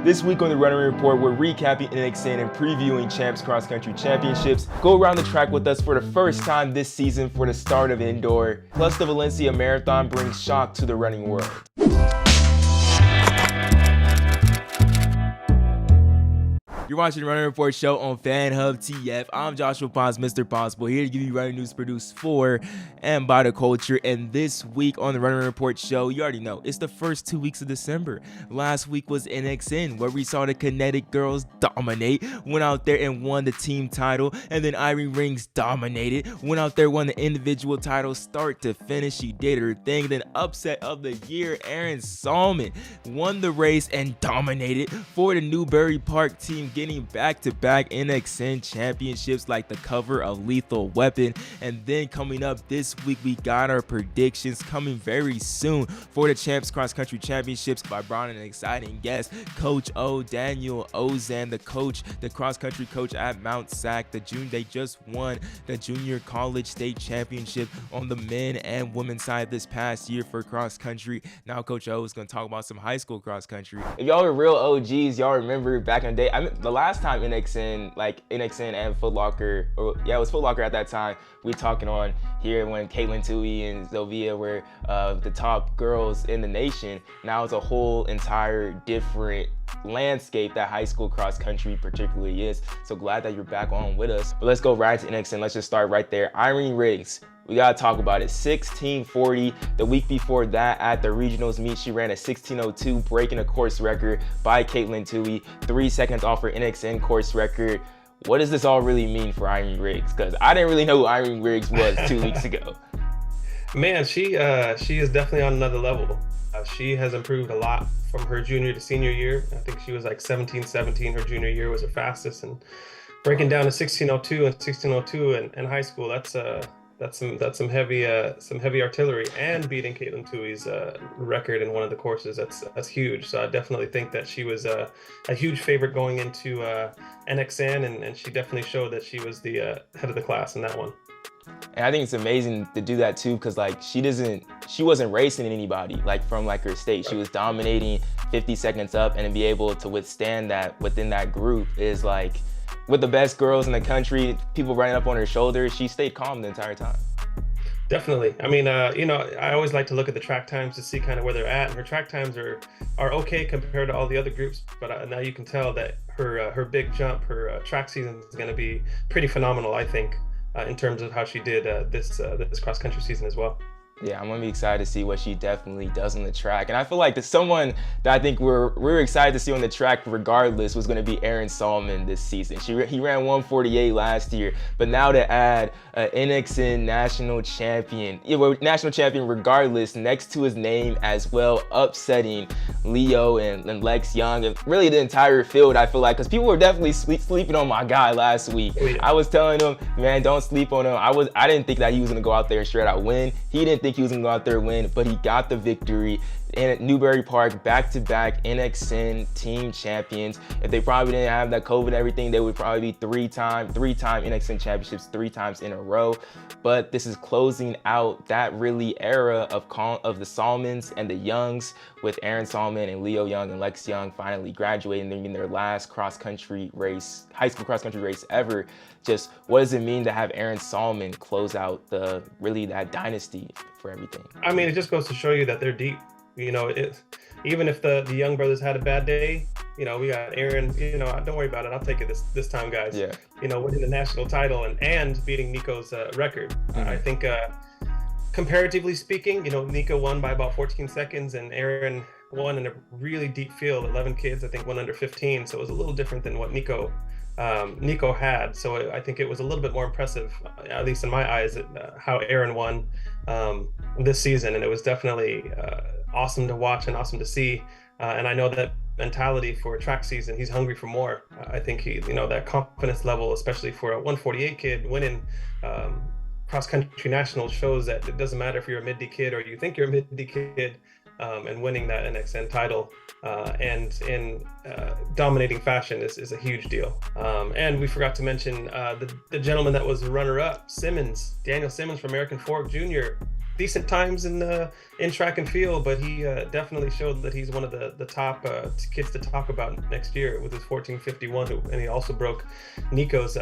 This week on the Running Report, we're recapping NXN and previewing Champs Cross Country Championships. Go around the track with us for the first time this season for the start of indoor. Plus, the Valencia Marathon brings shock to the running world. You're watching the Running Report show on Fan Hub TF. I'm Joshua Pons, Mr. Possible, here to give you running news produced for and by the culture. And this week on the Running Report show, you already know, it's the first 2 weeks of December. Last week was NXN, where we saw the Kinetic girls dominate, went out there and won the team title. And then Irene Riggs dominated, went out there, won the individual title start to finish. She did her thing. Then upset of the year, Irene Sahlman won the race and dominated for the Newbury Park team, getting back-to-back NXN championships like the cover of Lethal Weapon. And then coming up this week, we got our predictions coming very soon for the Champs Cross Country Championships by bringing an exciting guest, Coach O, Daniel Ozan, the cross-country coach at Mount Sac. They just won the Junior College State Championship on the men and women's side this past year for cross-country. Now Coach O is going to talk about some high school cross-country. If y'all are real OGs, y'all remember back in the day, the last time NXN and Foot Locker, it was Foot Locker at that time, we talking on here when Caitlin Tui and Zovia were the top girls in the nation. Now it's a whole entire different landscape that high school cross country particularly is. So glad that you're back on with us. But let's go right to NXN. Let's just start right there. Irene Riggs. We gotta talk about it. 16:40. The week before that at the regionals meet, she ran a 16:02, breaking a course record by Caitlin Tui, 3 seconds off her NXN course record. What does this all really mean for Irene Riggs? Because I didn't really know who Irene Riggs was 2 weeks ago. Man, she is definitely on another level. She has improved a lot from her junior to senior year. I think she was like 17 her junior year was her fastest, and breaking down to 16:02 and 16:02 in high school, that's some heavy artillery, and beating Caitlin Tui's record in one of the courses. That's huge. So I definitely think that she was a huge favorite going into NXN, and she definitely showed that she was the head of the class in that one. And I think it's amazing to do that too, because she wasn't racing anybody from her state. She was dominating 50 seconds up, and to be able to withstand that within that group is with the best girls in the country, people running up on her shoulders, she stayed calm the entire time. Definitely. I mean, I always like to look at the track times to see kind of where they're at. And her track times are okay compared to all the other groups, but now you can tell that her big jump, her track season is going to be pretty phenomenal, I think, in terms of how she did this cross country season as well. Yeah, I'm gonna be excited to see what she definitely does on the track. And I feel like there's someone that I think we're excited to see on the track regardless was gonna be Irene Sahlman this season. He ran 1:48 last year, but now to add an NXN national champion regardless next to his name as well, upsetting Leo and Lex Young and really the entire field, I feel like, because people were definitely sleeping on my guy last week. Oh, yeah. I was telling them, man, don't sleep on him. I didn't think that he was gonna go out there and straight out win. He didn't think he was gonna go out there and win, but he got the victory. And at Newbury Park, back-to-back NXN team champions. If they probably didn't have that COVID and everything, they would probably be three-time NXN championships 3 times in a row. But this is closing out that really era of the Sahlmans and the Youngs, with Irene Sahlman and Leo Young and Lex Young finally graduating in their last high school cross-country race ever. Just what does it mean to have Irene Sahlman close out that dynasty for everything? I mean, it just goes to show you that they're deep. Even if the young brothers had a bad day, we got Aaron, don't worry about it. I'll take it this time, guys. Yeah. Winning the national title and beating Nico's record. Mm-hmm. I think comparatively speaking, Nico won by about 14 seconds and Aaron won in a really deep field. 11 kids, I think, won under 15. So it was a little different than what Nico had. So I think it was a little bit more impressive, at least in my eyes, how Aaron won this season. And it was definitely awesome to watch and awesome to see. And I know that mentality for a track season, he's hungry for more. I think that confidence level, especially for a 148 kid winning cross-country nationals, shows that it doesn't matter if you're a mid-D kid or you think you're a mid-D kid, and winning that NXN title and in dominating fashion is a huge deal. And we forgot to mention the gentleman that was runner-up, Daniel Simmons from American Fork Jr., decent times in track and field, but he definitely showed that he's one of the top kids to talk about next year with his 14:51, and he also broke Nico's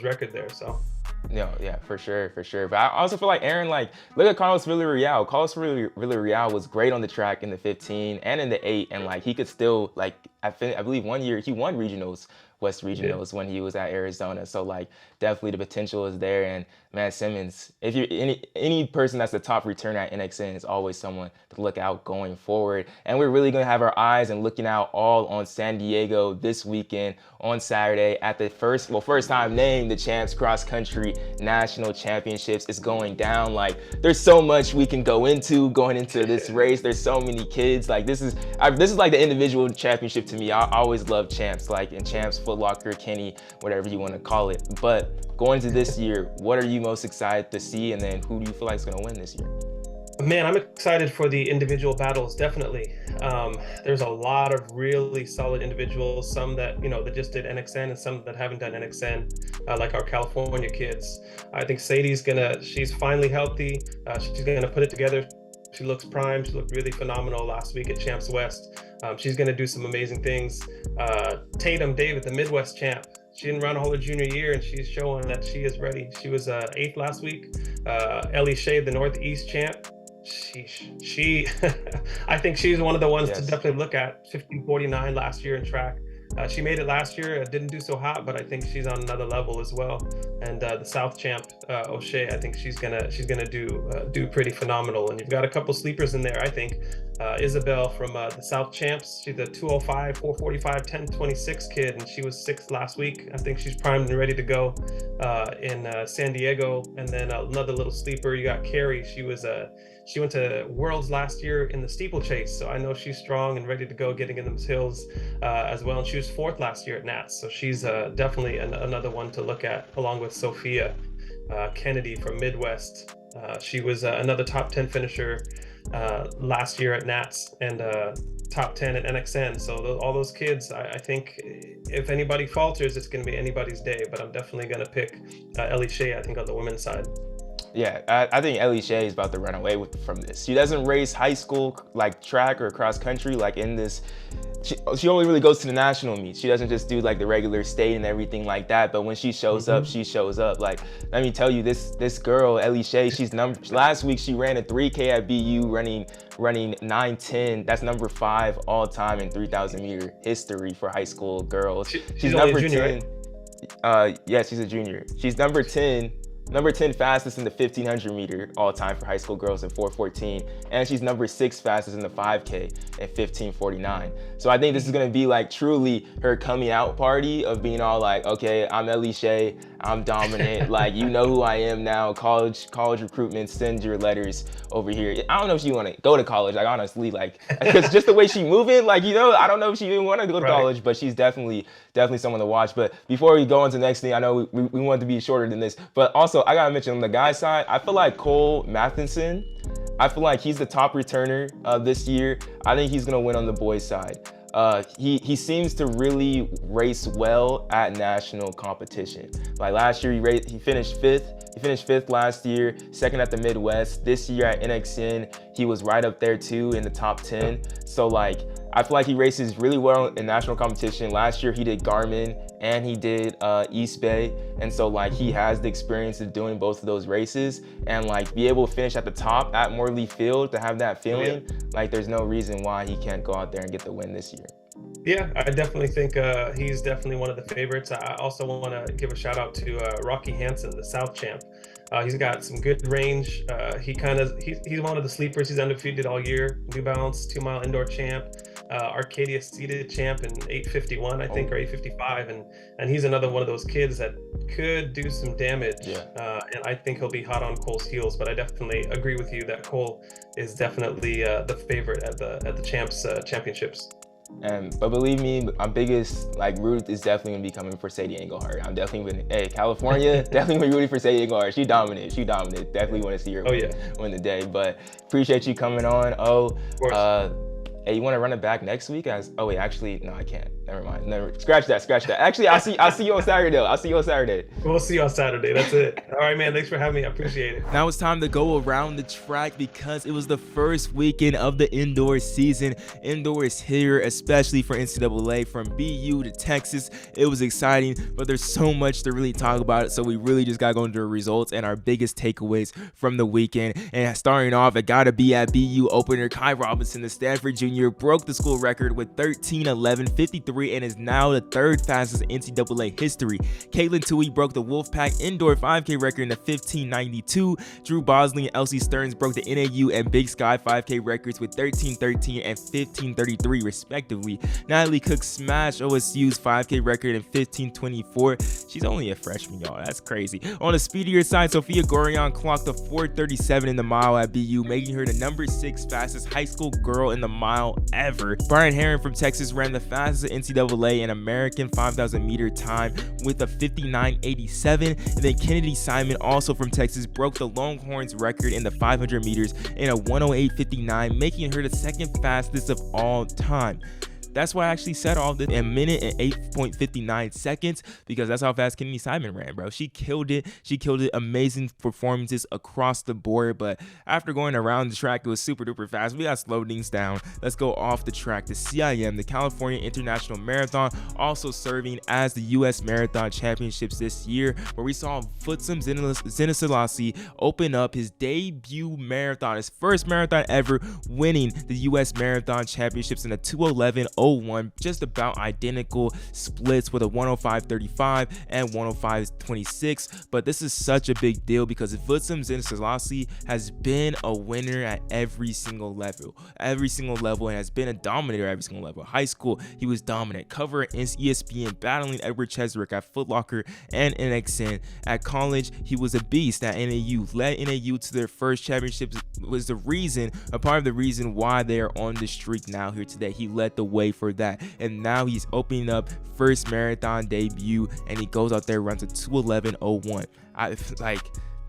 record there. So. No, yeah, for sure. But I also feel like Aaron, like, look at Carlos Villarreal. Carlos Villarreal was great on the track in the 15 and in the 8, and like he could still, like, I believe one year he won regionals, West Regionals, when he was at Arizona. So like definitely the potential is there. And man, Simmons, if you're any person that's the top returner at NXN is always someone to look out going forward. And we're really gonna have our eyes and looking out all on San Diego this weekend on Saturday at the first time named the Champs Cross Country National Championships. It's going down. Like, there's so much we can go into going into this race. There's so many kids. Like, this is like the individual championship to me. I always love Champs, like in Champs, Foot Locker, Kenny, whatever you want to call it. But going into this year, what are you most excited to see, and then who do you feel like is going to win this year? Man, I'm excited for the individual battles, definitely. There's a lot of really solid individuals, some that, that just did NXN and some that haven't done NXN, like our California kids. I think Sadie's she's finally healthy. She's gonna put it together. She looks prime. She looked really phenomenal last week at Champs West. She's gonna do some amazing things. Tatum David, the Midwest champ. She didn't run a whole junior year, and she's showing that she is ready. She was 8th last week. Ellie Shea, the Northeast champ. She I think she's one of the ones to definitely look at. 15:49 last year in track. She made it last year. Didn't do so hot, but I think she's on another level as well. And the South champ, O'Shea, I think she's gonna do pretty phenomenal. And you've got a couple sleepers in there. I think Isabel from the South champs. She's a 205, 445, 1026 kid, and she was 6th last week. I think she's primed and ready to go in San Diego. And then another little sleeper, you got Carrie. She went to Worlds last year in the steeplechase, so I know she's strong and ready to go getting in those hills as well. And she was 4th last year at Nats, so she's definitely another one to look at, along with Sophia Kennedy from Midwest. She was another top 10 finisher last year at Nats, and top 10 at NXN. So all those kids, I think if anybody falters, it's going to be anybody's day, but I'm definitely going to pick Ellie Shea, I think, on the women's side. Yeah, I think Ellie Shea is about to run away from this. She doesn't race high school like track or cross country like in this. She only really goes to the national meets. She doesn't just do like the regular state and everything like that. But when she shows up, she shows up. Like, let me tell you, this girl, Ellie Shea, last week she ran a 3K at BU running 9:10. That's number 5 all time in 3,000 meter history for high school girls. She's number 10. Right? Yeah, she's a junior. She's number 10 fastest in the 1500 meter all time for high school girls in 4:14, and she's number 6 fastest in the 5K at 15:49. So I think this is gonna be like truly her coming out party of being all like, okay, I'm Ellie Shea, I'm dominant, like, you know who I am now. College recruitment, send your letters over here. I don't know if she want to go to college, like, honestly, like, because just the way she moving, like, I don't know if she even want to go to college, but she's definitely someone to watch. But before we go on to the next thing, I know we want to be shorter than this, but also I gotta mention on the guy side, I feel like Cole Matheson, I feel like he's the top returner this year. I think he's gonna win on the boys side. He seems to really race well at national competition. Like last year, he finished 5th. He finished 5th last year, 2nd at the Midwest. This year at NXN, he was right up there too in the top 10. So like, I feel like he races really well in national competition. Last year he did Garmin and he did East Bay. And so like, he has the experience of doing both of those races, and like be able to finish at the top at Morley Field, to have that feeling, like there's no reason why he can't go out there and get the win this year. Yeah, I definitely think he's definitely one of the favorites. I also want to give a shout out to Rocky Hansen, the South champ. He's got some good range. He's one of the sleepers. He's undefeated all year. New Balance 2-mile indoor champ. Arcadia seated champ in 8:51, I think, or 8:55, and he's another one of those kids that could do some damage. And I think he'll be hot on Cole's heels. But I definitely agree with you that Cole is definitely the favorite at the champs championships. But believe me, my biggest root is definitely gonna be coming for Sadie Engelhardt. I'm definitely California, definitely gonna be rooting for Sadie Engelhardt. She dominant. Definitely want to see her win the day. But appreciate you coming on. Hey, you want to run it back next week? Actually, no, I can't. Never mind. Never scratch that. Actually, I'll see you on Saturday though. I'll see you on Saturday. We'll see you on Saturday. That's it. All right, man. Thanks for having me. I appreciate it. Now it's time to go around the track because it was the first weekend of the indoor season. Indoor is here, especially for NCAA, from BU to Texas. It was exciting, but there's so much to really talk about it. So we really just gotta go into the results and our biggest takeaways from the weekend. And starting off, it gotta be at BU opener. Kai Robinson, the Stanford junior, broke the school record with 13:11:53 and is now the third fastest in NCAA history. Caitlin Tui broke the Wolfpack indoor 5K record in a 15:92. Drew Bosley and Elsie Stearns broke the NAU and Big Sky 5K records with 13:13 and 15:33 respectively. Natalie Cook smashed OSU's 5K record in 15:24. She's only a freshman, y'all. That's crazy. On the speedier side, Sophia Gorion clocked a 4:37 in the mile at BU, making her the number 6 fastest high school girl in the mile ever. Brian Herron from Texas ran the fastest NCAA and American 5,000 meter time with a 59:87, and then Kennedy Simon, also from Texas, broke the Longhorns record in the 500 meters in a 1:08:59, making her the second fastest of all time. That's why I actually said all this in a minute and 8.59 seconds, because that's how fast Kennedy Simon ran, bro. She killed it. Amazing performances across the board. But after going around the track, it was super duper fast. We got to slow things down. Let's go off the track. The CIM, the California International Marathon, also serving as the U.S. Marathon Championships this year, where we saw Kiptum Selassie open up his debut marathon, his first marathon ever, winning the U.S. Marathon Championships in a 2:11:01, just about identical splits with a 1:05:35 and 1:05:26. But this is such a big deal because Kiptum Selassie has been a winner at every single level, and has been a dominator at every single level. High school, he was dominant, covering ESPN, battling Edward Cheswick at Foot Locker and NXN. At college, he was a beast at NAU, led NAU to their first championships, was a part of the reason why they are on the streak now here today. He led the way for that, and now he's opening up first marathon debut, and he goes out there, runs a 2:11:01.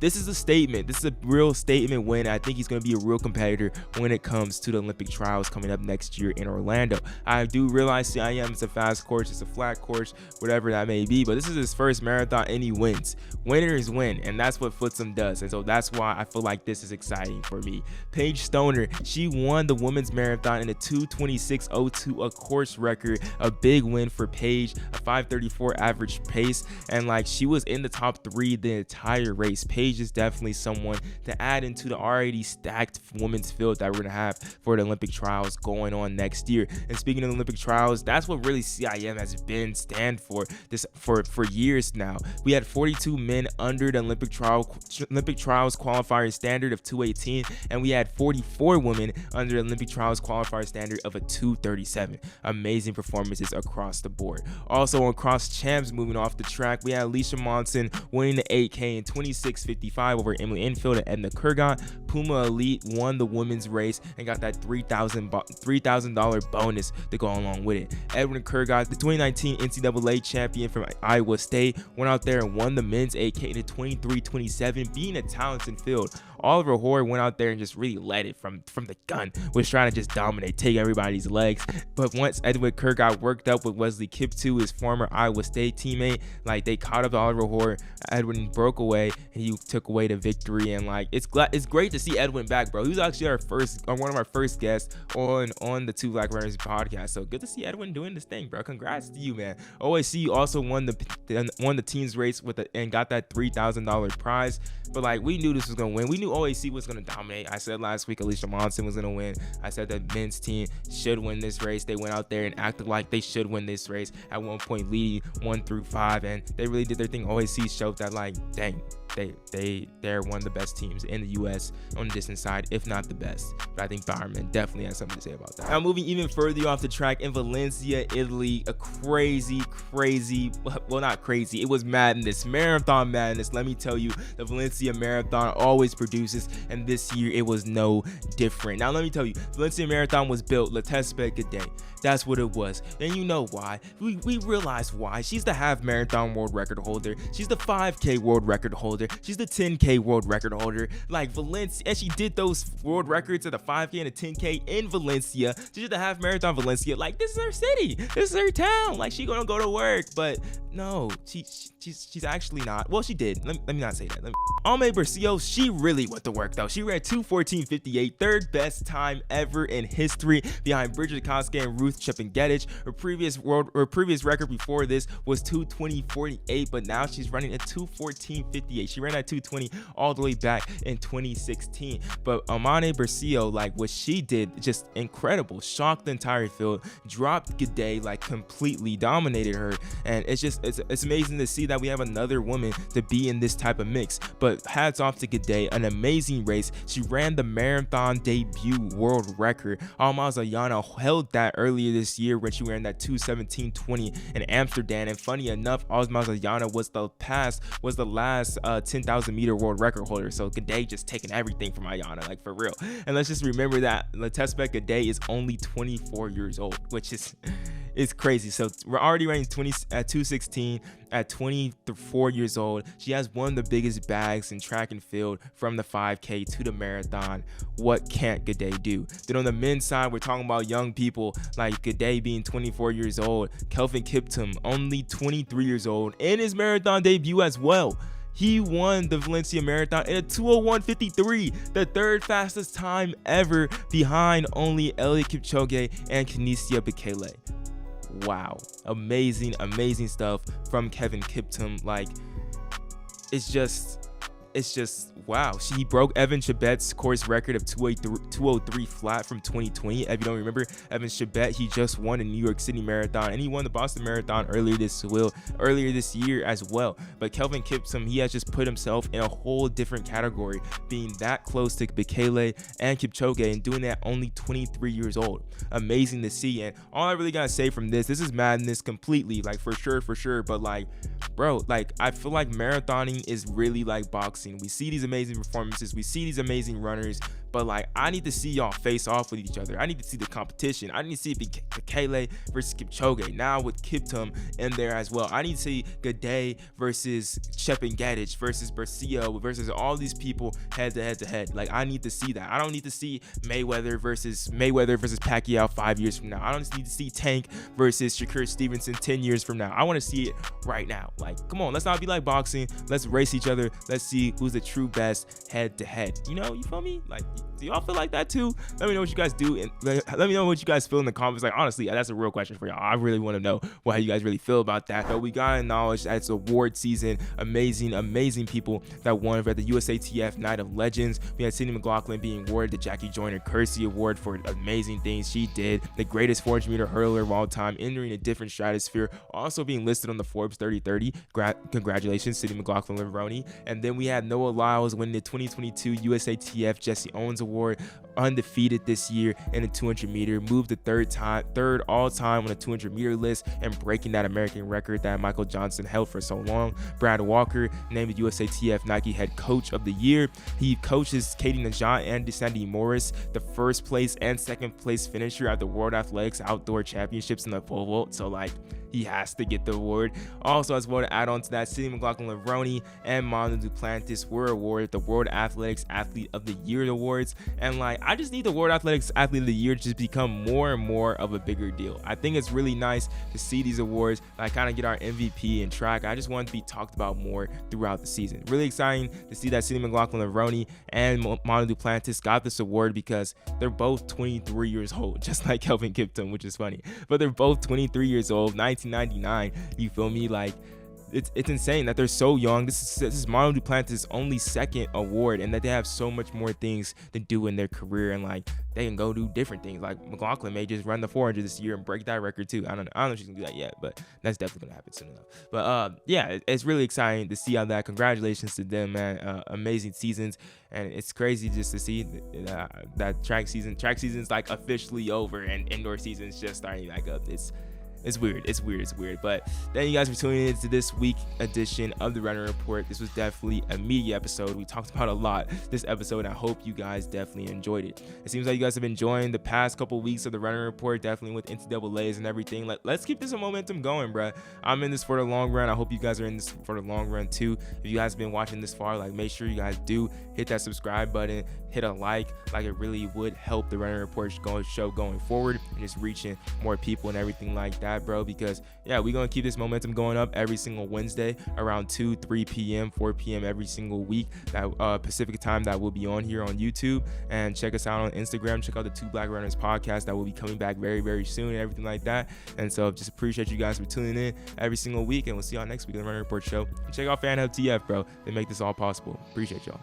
This is a statement. This is a real statement win. I think he's going to be a real competitor when it comes to the Olympic trials coming up next year in Orlando. I do realize CIM is a fast course, it's a flat course, whatever that may be, but this is his first marathon and he wins. Winners win, and that's what Kiptum does, and so that's why I feel like this is exciting for me. Paige Stoner, she won the women's marathon in a 2:26:02, a course record, a big win for Paige, a 5:34 average pace, and she was in the top 3 the entire race. Paige is definitely someone to add into the already stacked women's field that we're gonna have for the Olympic trials going on next year. And speaking of the Olympic trials, that's what really CIM has been stand for years now. We had 42 men under the Olympic trials qualifier standard of 2:18, and we had 44 women under the Olympic trials qualifier standard of a 2:37. Amazing performances across the board. Also on cross champs, moving off the track, we had Alicia Monson winning the 8K in 26:55 over Emily Enfield and Edna Kurgat. Puma Elite won the women's race and got that $3,000 bonus to go along with it. Edwin Kurgat, the 2019 NCAA champion from Iowa State, went out there and won the men's 8K in a 23:27, being a talented field. Oliver Hoare went out there and just really led it from the gun, was trying to just dominate, take everybody's legs. But once Edwin Kurgat worked up with Wesley Kiptum, his former Iowa State teammate, they caught up to Oliver Hoare. Edwin broke away and he took away the victory. And it's great to see Edwin back, bro. He was actually one of our first guests on the Two Black Runners podcast. So good to see Edwin doing this thing, bro. Congrats to you, man. OSC also won the teams race and got that $3,000 prize. But we knew this was gonna win. We knew OAC was gonna dominate. I said last week Alicia Monson was gonna win. I said the men's team should win this race. They went out there and acted like they should win this race, at one point leading 1 through 5, and they really did their thing. OAC showed that dang, they're one of the best teams in the U.S. on the distance side, if not the best. But I think Bowerman definitely has something to say about that. Now moving even further off the track, in Valencia, Italy, a crazy, well, not crazy, it was madness, marathon madness. Let me tell you, the Valencia Marathon always produces, and this year it was no different. Now let me tell you, Valencia Marathon was built La Tespe Gaudet. That's what it was, and you know why. We realize why. She's the half marathon world record holder. She's the 5K world record holder. holder. She's the 10K world record holder. Like Valencia, and she did those world records at the 5K and the 10K in Valencia. She did the half marathon Valencia. Like, this is her city. This is her town. Like, she gonna go to work. But no, she's actually not. Well, she did. Let me not say that. Amane Beriso, she really went to work though. She ran 2:14.58, third best time ever in history, behind Bridget Koska and Ruth Chepngetich. Her previous record before this was 2:20.48, but now she's running at 2:14.58. She ran at 2:20 all the way back in 2016. But Amane Beriso, like what she did, just incredible. Shocked the entire field, dropped Gidey, like completely dominated her, and it's amazing to see that we have another woman to be in this type of mix. But hats off to Gidey, an amazing race. She ran the marathon debut world record. Almaz Ayana held that earlier this year when she ran that 2:17.20 in Amsterdam. And funny enough, Almaz Ayana was the last 10,000 meter world record holder. So Gidey just taking everything from Ayana, like for real. And let's just remember that Letespek Gidey is only 24 years old, which is it's crazy. So we're already running 2:16 at 24 years old. She has one of the biggest bags in track and field, from the 5K to the marathon. What can't Gidey do? Then on the men's side, we're talking about young people like Gidey being 24 years old. Kelvin Kiptum, only 23 years old, in his marathon debut as well. He won the Valencia Marathon in a 2:01.53, the third fastest time ever, behind only Eliud Kipchoge and Kenenisa Bekele. Wow, amazing stuff from Kelvin Kiptum. Like, it's just wow. He broke Evan Chebet's course record of 2:03 flat from 2020. If you don't remember, Evan Chebet, he just won a New York City Marathon, and he won the Boston Marathon earlier this year as well. But Kelvin Kiptum, he has just put himself in a whole different category, being that close to Bekele and Kipchoge, and doing that only 23 years old. Amazing to see. And all I really gotta say from this is madness completely, like for sure. But like, bro, like I feel like marathoning is really like boxing. We see these amazing performances, we see these amazing runners, but like I need to see y'all face off with each other. I need to see the competition. I need to see Bekele versus Kipchoge, now with Kiptum in there as well. I need to see Gidey versus Chepngetich versus Beriso versus all these people head to head. Like, I need to see that. I don't need to see Mayweather versus Pacquiao 5 years from now. I don't need to see Tank versus Shakur Stevenson 10 years from now. I want to see it right now. Like, come on, let's not be like boxing. Let's race each other. Let's see who's the true best head to head. You know, you feel me? Like, do y'all feel like that too? Let me know what you guys do, and let me know what you guys feel in the comments. Like, honestly, that's a real question for y'all. I really want to know how you guys really feel about that. But we gotta acknowledge that it's award season. Amazing people that won at the USATF Night of Legends. We had Sydney McLaughlin being awarded the Jackie Joyner Kersey Award for amazing things she did. The greatest 400-meter hurler of all time, entering a different stratosphere, also being listed on the Forbes 30/30. Congratulations, Sydney McLaughlin-Levrone. And then we had Noah Lyles winning the 2022 USATF Jesse Owens Award, undefeated this year in the 200-meter, moved to third all-time on the 200-meter list, and breaking that American record that Michael Johnson held for so long. Brad Walker named the USATF Nike Head Coach of the Year. He coaches Katie Najat and Sandy Morris, the first place and second place finisher at the World Athletics Outdoor Championships in the pole vault. So like, he has to get the award. Also, as well, to add on to that, Sydney McLaughlin-Levrone and Manu Duplantis were awarded the World Athletics Athlete of the Year awards. And like, I just need the World Athletics Athlete of the Year to just become more and more of a bigger deal. I think it's really nice to see these awards, like kind of get our MVP in track. I just want it to be talked about more throughout the season. Really exciting to see that Sydney McLaughlin-Levrone and Manu Duplantis got this award, because they're both 23 years old, just like Kelvin Kiptum, which is funny. But they're both 23 years old, 1999. You feel me? Like, it's insane that they're so young. This is Manu Duplantis' only second award, and that they have so much more things to do in their career, and like they can go do different things. Like, McLaughlin may just run the 400 this year and break that record too. I don't know if she's gonna do that yet, but that's definitely gonna happen soon enough. But yeah, it's really exciting to see how that. Congratulations to them, man. Amazing seasons, and it's crazy just to see that track season's like officially over, and indoor season's just starting back up. It's weird. But thank you guys for tuning in to this week edition of the Running Report. This was definitely a meaty episode. We talked about a lot this episode, and I hope you guys definitely enjoyed it. It seems like you guys have been enjoying the past couple weeks of the Running Report, definitely with NCAAs and everything. Let's keep this momentum going, bruh. I'm in this for the long run. I hope you guys are in this for the long run too. If you guys have been watching this far, make sure you guys do hit that subscribe button, hit a like it really would help the Running Report show going forward and just reaching more people and everything like that, bro, because yeah, we're gonna keep this momentum going up every single Wednesday around 3 p.m 4 p.m every single week, that Pacific time, that will be on here on YouTube. And check us out on Instagram, check out the Two Black Runners podcast that will be coming back very, very soon and everything like that. And so just appreciate you guys for tuning in every single week, and we'll see y'all next week on the Running Report show. And check out Fan Hub TF, bro. They make this all possible. Appreciate y'all.